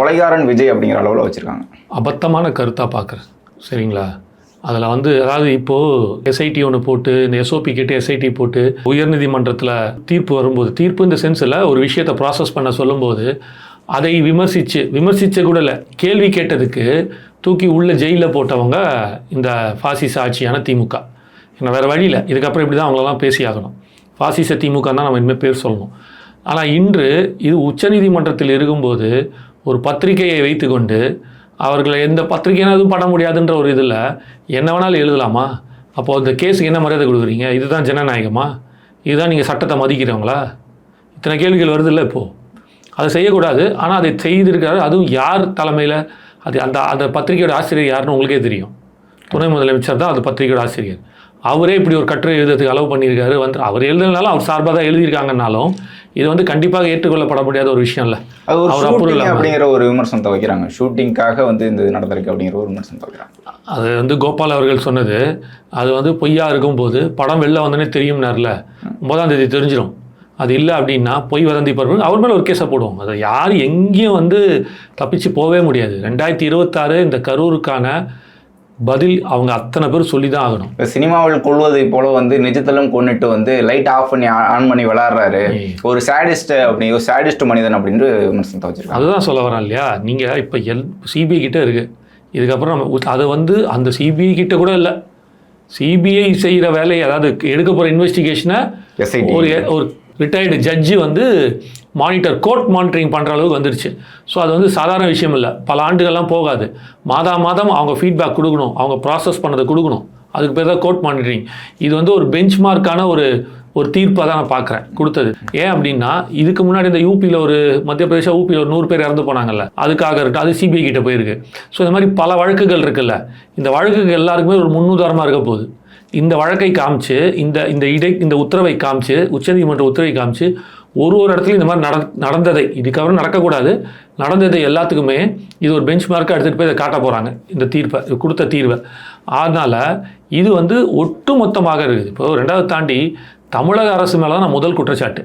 கொலைகாரன் விஜய் அப்படிங்கிற அளவில் வச்சுருக்காங்க. அபத்தமான கருத்தாக பார்க்குறேன். சரிங்களா? அதில் இப்போது எஸ்ஐடி ஒன்று போட்டு, இந்த எஸ்ஓபி கேட்டு எஸ்ஐடி போட்டு உயர்நீதிமன்றத்தில் தீர்ப்பு வரும்போது, தீர்ப்பு இந்த சென்ஸில் ஒரு விஷயத்தை ப்ராசஸ் பண்ண சொல்லும்போது அதை விமர்சித்த கூட இல்லை, கேள்வி கேட்டதுக்கு தூக்கி உள்ள ஜெயிலில் போட்டவங்க இந்த பாசிச ஆட்சியான திமுக. ஏன்னா வேறு வழியில் இதுக்கப்புறம் இப்படி தான் அவங்களெல்லாம் பேசி ஆகணும். பாசிச திமுக தான் நம்ம இனிமேல் பேர் சொல்லணும். ஆனால் இன்று இது உச்சநீதிமன்றத்தில் இருக்கும்போது ஒரு பத்திரிகையை வைத்துக்கொண்டு அவர்களை எந்த பத்திரிகையும் எதுவும் பண்ண முடியாதுன்ற ஒரு இதில் என்ன வேணாலும் எழுதலாமா? அப்போது அந்த கேஸுக்கு என்ன மரியாதை கொடுக்குறீங்க? இதுதான் ஜனநாயகமா? இதுதான் நீங்கள் சட்டத்தை மதிக்கிறவங்களா? இத்தனை கேள்விகள் வருது இல்லை இப்போது. அதை செய்யக்கூடாது. ஆனால் அதை செய்திருக்காரு. அதுவும் யார் தலைமையில்? அது அந்த பத்திரிகையோட ஆசிரியர் யாருன்னு உங்களுக்கே தெரியும். துணை முதலமைச்சர் தான் அந்த பத்திரிகையோட ஆசிரியர். அவரே இப்படி ஒரு கட்டுரை எழுதுறதுக்கு அளவு பண்ணியிருக்காரு. அவர் எழுதுனாலும் அவர் சார்பாக தான் எழுதியிருக்காங்கன்னாலும் இது கண்டிப்பாக ஏற்றுக்கொள்ளப்பட முடியாத ஒரு விஷயம் இல்லை. அவர் அப்படிங்கிற ஒரு விமர்சனத்தை வைக்கிறாங்க. ஷூட்டிங்காக இந்த நடந்திருக்கு அப்படிங்கிற ஒரு விமர்சனத்தை வைக்கிறாங்க. அது கோபால் அவர்கள் சொன்னது, அது பொய்யா இருக்கும்போது படம் வெளில வந்தோடனே தெரியும்னார்ல, 9ஆம் தேதி தெரிஞ்சிடும். அது இல்லை அப்படின்னா பொய் வதந்தி பருவம் அவர் மேலே ஒரு கேஸை போடுவோம். அதை யார் எங்கேயும் தப்பிச்சு போகவே முடியாது. 2026 இந்த கரூருக்கான பதில் அவங்க அத்தனை பேர் சொல்லி தான் ஆகணும். இப்போ சினிமாவில் கொள்வதை போல நிஜத்திலும் கொண்டுட்டு லைட் ஆஃப் பண்ணி ஆன் பண்ணி விளாட்றாரு, ஒரு சாடிஸ்ட் மனிதன் அப்படின்னு விமர்சனத்தை வச்சிருக்காங்க. அதுதான் சொல்ல வரேன் இல்லையா? நீங்கள் இப்போ சிபிஐ கிட்ட இருக்குது. இதுக்கப்புறம் அதை அந்த சிபிஐ கிட்ட கூட இல்லை, சிபிஐ செய்கிற வேலையை, அதாவது எடுக்க போகிற இன்வெஸ்டிகேஷனை ஒரு ரிட்டையர்டு ஜட்ஜி கோர்ட் மானிட்டரிங் பண்ணுற அளவுக்கு வந்துருச்சு. ஸோ அது சாதாரண விஷயம் இல்லை. பல ஆண்டுகள்லாம் போகாது. மாதம் அவங்க ஃபீட்பேக் கொடுக்கணும், அவங்க ப்ராசஸ் பண்ணதை கொடுக்கணும். அதுக்கு பேர் தான் கோர்ட் மானிட்டரிங். இது ஒரு பெஞ்ச் மார்க்கான ஒரு தீர்ப்பாக தான் நான் பார்க்குறேன் கொடுத்தது. ஏன் அப்படின்னா, இதுக்கு முன்னாடி இந்த யூபியில் மத்திய பிரதேச யூபியில் 100 பேர் இறந்து போனாங்கல்ல, அதுக்காக இருக்கு. அது சிபிஐ கிட்ட போயிருக்கு. ஸோ இந்த மாதிரி பல வழக்குகள் இருக்குல்ல. இந்த வழக்குகள் எல்லாருக்குமே ஒரு முன்னுதாரணமாக இருக்க போகுது. இந்த வழக்கை காமிச்சு, இந்த உத்தரவை காமிச்சு, உச்சநீதிமன்ற உத்தரவை காமிச்சு ஒரு இடத்துலையும் இந்த மாதிரி நடந்ததை, இதுக்கப்புறம் நடக்கக்கூடாது, நடந்ததை எல்லாத்துக்குமே இது ஒரு பெஞ்ச் மார்க்காக எடுத்துகிட்டு போய் இதை காட்ட போகிறாங்க, இந்த தீர்ப்பை கொடுத்த தீர்வை. அதனால் இது ஒட்டு மொத்தமாக இருக்குது. இப்போ 2வது தாண்டி தமிழக அரசு மேலே தான் நான் முதல் குற்றச்சாட்டு.